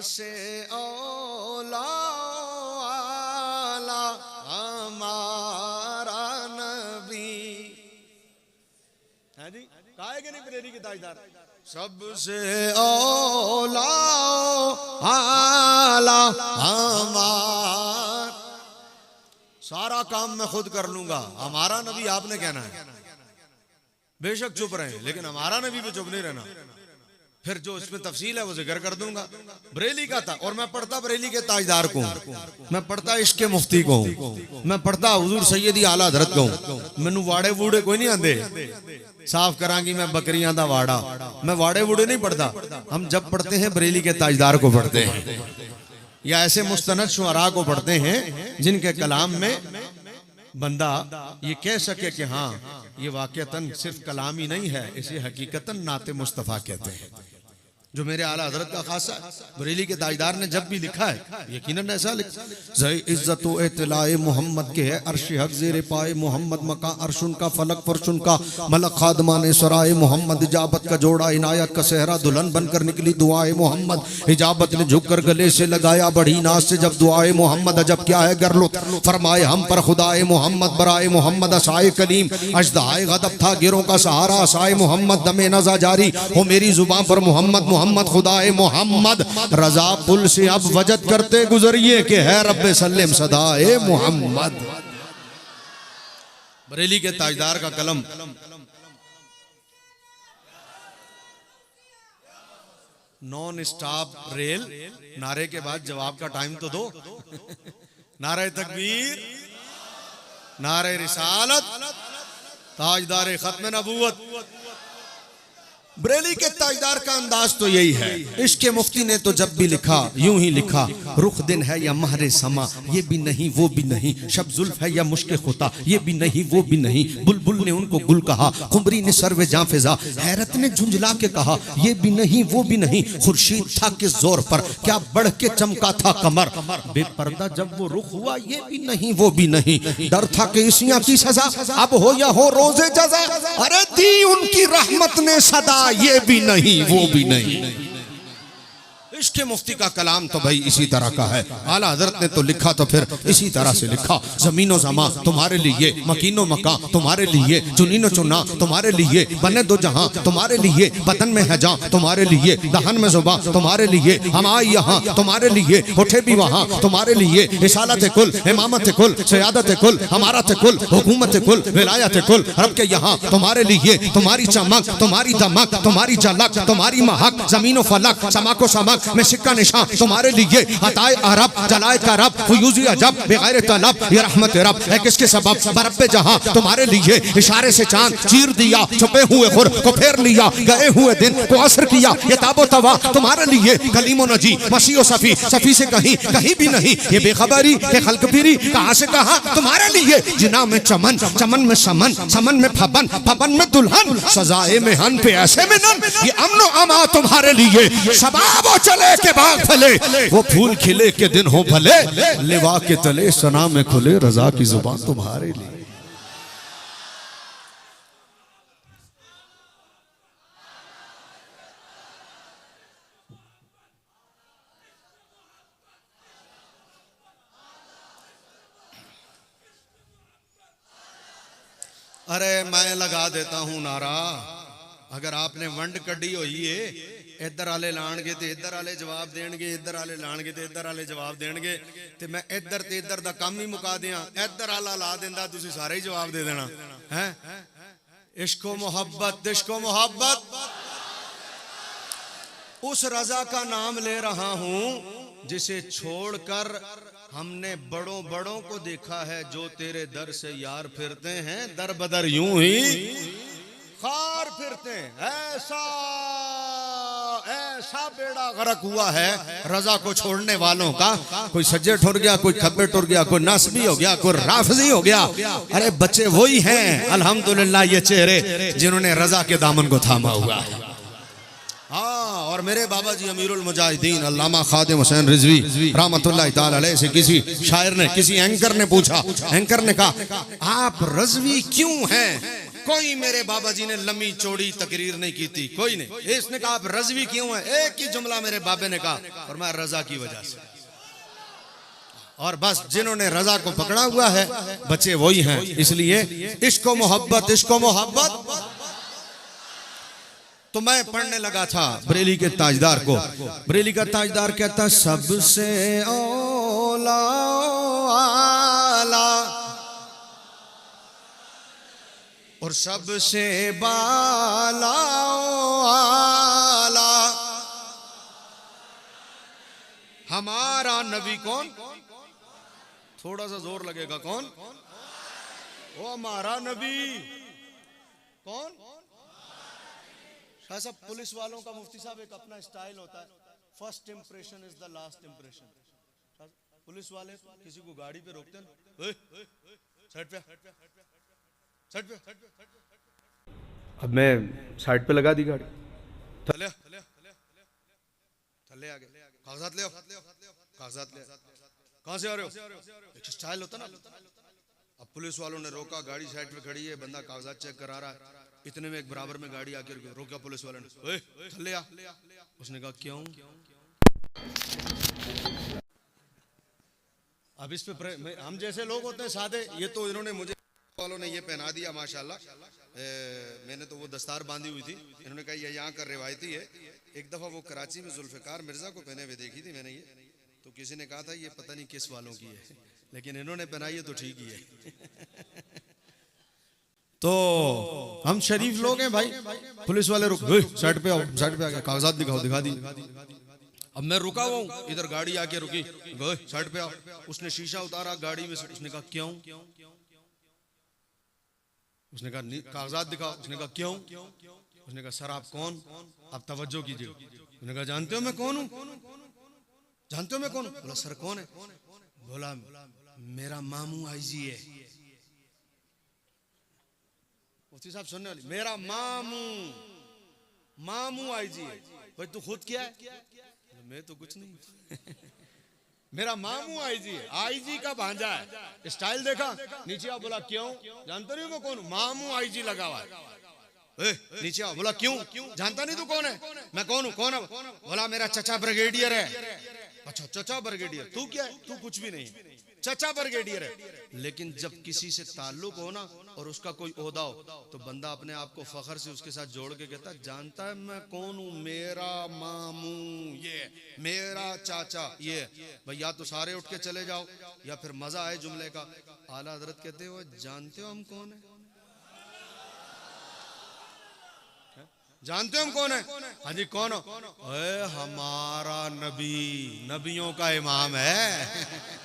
सबसे औला आला हमारा नबी है जी, कहा कि नहीं बरेली के ताजदार, सबसे औला आला हमारा, सारा काम मैं खुद कर लूंगा, हमारा नबी आपने कहना है। बेशक चुप रहे लेकिन हमारा नबी पे चुप नहीं रहना। फिर जो इसमें तफसील है वो जिक्र कर दूंगा। बरेली का था और मैं पढ़ता बरेली के ताजदार को, मैं पढ़ता इश्क के मुफ्ती को, मैं पढ़ता हुजूर सैयदी आला हज़रत को। मैनू वाड़े वूड़े कोई नहीं आंदे, साफ करांगी मैं बकरियां दा वाड़ा, मैं वाड़े वूड़े नहीं पढ़ता। हम जब पढ़ते हैं बरेली के ताजदार को पढ़ते हैं, या ऐसे मुस्तनद शुअरा को पढ़ते हैं जिनके कलाम में बंदा ये कह सके कि हाँ ये वाकईतन सिर्फ कलाम ही नहीं है, इसे हकीकतन नाते मुस्तफ़ा कहते हैं, जो मेरे आला हजरत का खासा है। बरेली के ताजदार ने जब भी लिखा है यकीनन ऐसा लिखा, ज़े इज्जत व इत्लाए मोहम्मद के है अर्श हक ज़ेरे पाए मोहम्मद, मका अर्शुन का फलक फरशुन का मलक खादमान सराय मोहम्मद, इजाबत का जोड़ा इनायत का सहरा दुल्हन बनकर निकली दुआए मोहम्मद, इजाबत ने झुक कर गले से लगाया बड़ी नाज से जब दुआए मोहम्मद, अजब क्या है गर लुत्फ फरमाए हम पर खुदाए मोहम्मद, बराए मोहम्मद असाए कलीम अजदाए गदब था गिरों का सहारा, असाए मोहम्मद दमे नजा जारी हो मेरी जुबान पर मोहम्मद मोहम्मद खुदाए मोहम्मद, रजा पुल से अब वजद करते गुजरिए के है रब्बे सल्लम सदाए मोहम्मद। बरेली के ताजदार का कलम नॉन स्टॉप रेल, नारे के बाद जवाब का टाइम तो दो। नारे तकबीर, नारे रिसालत, ताजदार खत्म नबूवत। बरेली के ताजदार का अंदाज तो यही है। इश्क मुफ्ती ने तो जब भी लिखा यूं ही लिखा, रुख दिन है या महरे समा ये भी नहीं वो भी नहीं, शब जुल्फ है या मुश्क खुता ये भी नहीं वो भी नहीं, बुलबुल ने उनको गुल कहा, कुमरी ने सर्वे जां फिजा, हैरत ने झुंझला के कहा ये भी नहीं वो भी नहीं, खुर्शीद था के जोर पर क्या बढ़ के चमका था कमर, बेपर्दा जब वो रुख हुआ ये भी नहीं वो भी नहीं, डर था कि इसियां की सजा अब हो या हो रोजे जजा, अरे दी उनकी रहमत ने सदा ये भी नहीं वो भी नहीं। इश्क मुफ्ती का कलाम तो भाई इसी तरह का है। आला हजरत ने तो लिखा तो फिर इसी तरह से लिखा, जमीनो जमा तुम्हारे लिए, मकीनो मका तुम्हारे लिए, चुनीनो चुना तुम्हारे लिए, बने दो जहां तुम्हारे लिए, बदन में है जां तुम्हारे लिए, दहन में जुबां तुम्हारे लिए, हम आए यहाँ तुम्हारे लिए, उठे भी वहाँ तुम्हारे लिए, रिसालत कुल इमामत कुल सयादत कुल हमारत कुल हुकूमत कुल विलायत कुल रब के यहाँ तुम्हारे लिए, तुम्हारी चमक तुम्हारी दमक तुम्हारी झलक तुम्हारी महक, जमीनो फलक समा को समक में सिक्का निशान तुम्हारे लिए, अताए अरब जलाए का रब फयूज़ी अजब बेगैर तलब ये रहमत रब है किसके सबब, बरब्बे जहां तुम्हारे लिए, इशारे से चांद चीर दिया छुपे हुए खुर को फेर लिया, गए हुए दिन को असर किया ये ताबो तवा तुम्हारे लिए, कलीमो नजी मसीह सफी सफी से कहीं कहीं भी नहीं, ये बेखबरी ये खल्क फिरी कहां से कहां तुम्हारे लिए, जिना में चमन चमन में समन समन में फबन फबन में दुल्हन, सजाए में हन पे ऐसे में नन, ये अमनो अमा तुम्हारे लिए, शबाब चले के बाग फले वो फूल खिले के दिन हो भले, लिवा के तले सना में खुले रजा की जुबान तुम्हारे लिए। अरे मैं लगा देता हूं नारा, अगर आपने वंड कड़ी हुई है इधर आले लाणगे ते इधर आले जवाब देणगे, इधर आले लाणगे ते इधर आले जवाब देणगे, ते मैं इधर ते इधर दा काम ही मुका दियां, इधर आला ला देंदा तुसी सारे ही जवाब दे देना है। इश्को मोहब्बत इश्को मोहब्बत, उस रजा का नाम ले रहा हूं जिसे छोड़कर हमने बड़ों बड़ों को देखा है, जो तेरे दर से यार फिरते हैं दर बदर यूं ही खार फिरते, ऐसा ऐसा बेड़ा गर्क हुआ है रजा को छोड़ने वालों का, कोई सज्जे ठुर गया कोई खब्बे टुर गया, कोई नासबी हो गया कोई राफजी हो गया, अरे बच्चे वही हैं अल्हम्दुलिल्लाह ये चेहरे जिन्होंने रजा के दामन को थामा हुआ है। हाँ, और मेरे बाबा जी अमीरुल मुजाहिदीन अल्लामा खादिम हुसैन रिजवी रहमतुल्लाह ताला अलैह से किसी शायर ने किसी एंकर ने पूछा, एंकर ने कहा आप रजवी क्यों हैं, कोई मेरे बाबा जी ने लंबी चौड़ी तकरीर नहीं की थी, कोई नहीं। इसने कहा आप रजवी क्यों है, एक ही जुमला मेरे बाबे ने कहा और मैं रजा की वजह से। और बस जिन्होंने रजा को पकड़ा हुआ है बच्चे वही हैं। इसलिए इश्को मोहब्बत, इश्को मोहब्बत। तो मैं पढ़ने लगा था बरेली के ताजदार को। बरेली का ताजदार कहता सबसे औला आला और सबसे बाला आला हमारा नबी कौन? थोड़ा सा जोर लगेगा, कौन? वो हमारा नबी कौन? सब पुलिस वालों का मुफ्ती साहब एक अपना स्टाइल होता है, first impression is the last impression. Police वाले किसी को गाड़ी पे रोकते हैं, साइड पे, साइड पे। अब मैं साइड पे लगा दी गाड़ी, थले थले आगे, कागजात ले आओ, कागजात ले। कहां से आ रहे हो? एक स्टाइल होता ना। अब पुलिस वालों ने रोका, गाड़ी साइड पे खड़ी है, बंदा कागजात चेक करा रहा है। इतने में एक बराबर में गाड़ी आकर रोका पुलिस वाले ने, ओए थल्ले आ। उसने कहा क्यों? अब इस पे हम जैसे लोग होते हैं सादे, ये तो इन्होंने मुझे वालों ने ये पहना दिया माशाल्लाह। मैंने तो वो दस्तार बांधी हुई थी, इन्होंने कहा ये यहाँ का रिवायती है। एक दफा वो कराची में जुल्फिकार मिर्जा को पहने हुए देखी थी मैंने ये, तो किसी ने कहा था ये पता नहीं किस वालों की है, लेकिन इन्होंने पहनाई है तो ठीक ही है। तो हम शरीफ लोग हैं भाई। पुलिस वाले रुक, साइड पे आओ, साइड पे आ गया, कागजात दिखाओ, दिखा दी। अब मैं रुका हुआ हूँ, इधर गाड़ी आके रुकी, साइड पे आओ। उसने शीशा उतारा गाड़ी में से, उसने कहा क्यों? उसने कहा कागजात दिखाओ। उसने कहा क्यों? उसने कहा सर आप कौन? आप तवज्जो कीजिए। उसने कहा जानते हो मैं कौन हूँ? जानते हो मैं कौन हूँ? बोला सर कौन है? बोला मेरा मामू आईजी है। मुफ्ती साहब सुनने वाली, मेरा मामू आईजी है। भाई तू खुद क्या है? मैं तो कुछ नहीं। मेरा मामू आईजी है, आईजी का भांजा है। स्टाइल देखा, नीचे आओ। बोला क्यों? जानते नहीं मैं कौन हूँ? मामू आईजी लगा हुआ है। नीचे आओ। बोला क्यों? जानता नहीं तू कौन है? मैं कौन हूँ? कौन है? बोला मेरा चचा ब्रिगेडियर है। अच्छा चचा ब्रिगेडियर, तू क्या है? तू कुछ भी नहीं, चचा ब्रिगेडियर है। लेकिन जब किसी से ताल्लुक हो ना और उसका कोई ओहदा हो तो बंदा अपने आप को फखर से उसके साथ जोड़ के कहता जानता है मैं कौन हूँ? मेरा मामू ये, मेरा चाचा ये। भाई या तो सारे उठ के चले जाओ या फिर मजा आए जुमले का। आला हजरत कहते हो जानते हो हम कौन है? जानते हो हम कौन है? हाँ जी कौन हो? हमारा नबी, नबियों का इमाम है।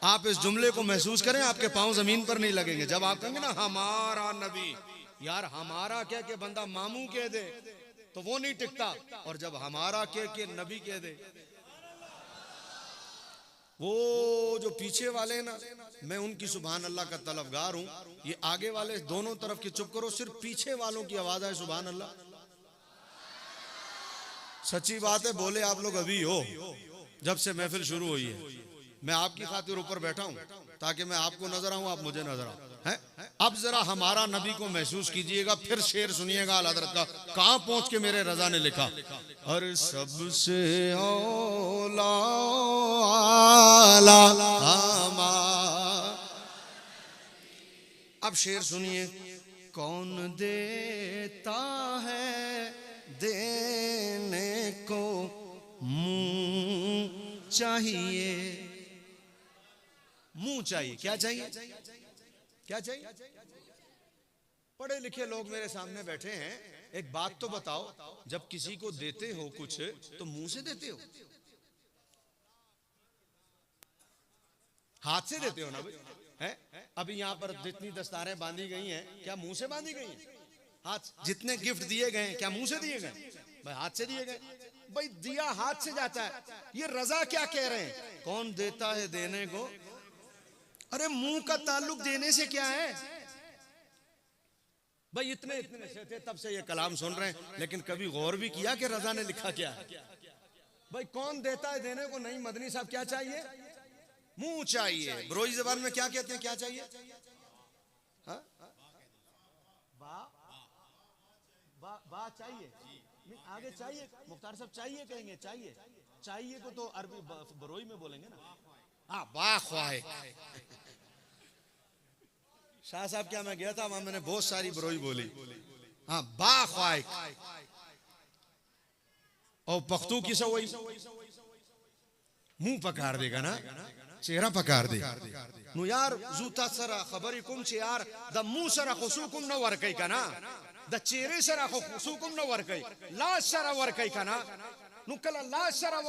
आप इस जुमले को महसूस करें, आपके पांव जमीन पर नहीं लगेंगे जब आप कहेंगे ना हमारा नबी। यार हमारा कह के बंदा मामू कह दे तो वो नहीं टिकता, और जब हमारा कह के नबी कह दे, वो जो पीछे वाले ना, मैं उनकी सुभान अल्लाह का तलबगार हूं। ये आगे वाले दोनों तरफ की चुप करो, सिर्फ पीछे वालों की आवाज है सुभान अल्लाह। सच्ची बात है, बोले आप लोग अभी हो जब से महफिल शुरू हुई है। मैं आपकी खातिर ऊपर बैठा हूं ताकि मैं आपको नजर आऊं, आप मुझे नजर आओ। हैं? अब जरा हमारा नबी को महसूस कीजिएगा, फिर शेर सुनिएगा आला हज़रत का। कहां पहुंच के मेरे रजा ने लिखा, अरे सबसे औला आला। अब शेर सुनिए, कौन देता है देने को मुंह चाहिए। मुंह चाहिए, क्या चाहिए? क्या चाहिए? पढ़े लिखे लोग मेरे सामने बैठे हैं, एक बात तो बताओ, जब किसी को देते हो कुछ तो मुंह से देते हो, हाथ से देते हो ना भाई? हैं? अभी यहाँ पर जितनी दस्तारें बांधी गई हैं, क्या मुंह से बांधी गई हैं? हाथ। जितने गिफ्ट दिए गए क्या मुंह से दिए गए? भाई हाथ से दिए गए। भाई दिया हाथ से जाता है, ये रजा क्या कह रहे हैं? कौन देता है देने को? अरे मुंह का ताल्लुक देने से क्या है भाई? इतने इतने से थे तब से ये कलाम सुन रहे हैं, लेकिन कभी गौर भी किया कि रजा ने लिखा क्या है? भाई कौन देता है देने को? नहीं मदनी साहब, क्या चाहिए? मुंह चाहिए। बरोई ज़बान में क्या कहते हैं? क्या चाहिए? हाँ? बा चाहिए नहीं, आगे चाहिए मुख्तार साहब चाहिए कहेंगे, चाहिए चाहिए को तो अरबी बरोई में बोलेंगे ना। हाँ बा ख्वाए। शाह साहब क्या मैं गया था वहां मैंने बहुत सारी बरोई बोली। हाँ बा ख्वाए और पख्तू की से वही मुंह पकार देगा ना, चेहरा पकार दे नु यार जूता सरा खबर कुम चे यार द मुंह सरा खुसूकुम न वर्कई का ना, द चेहरे सरा खुसूकुम न वर्कई लाश सरा वर्कई का ना नु कला लाश सरा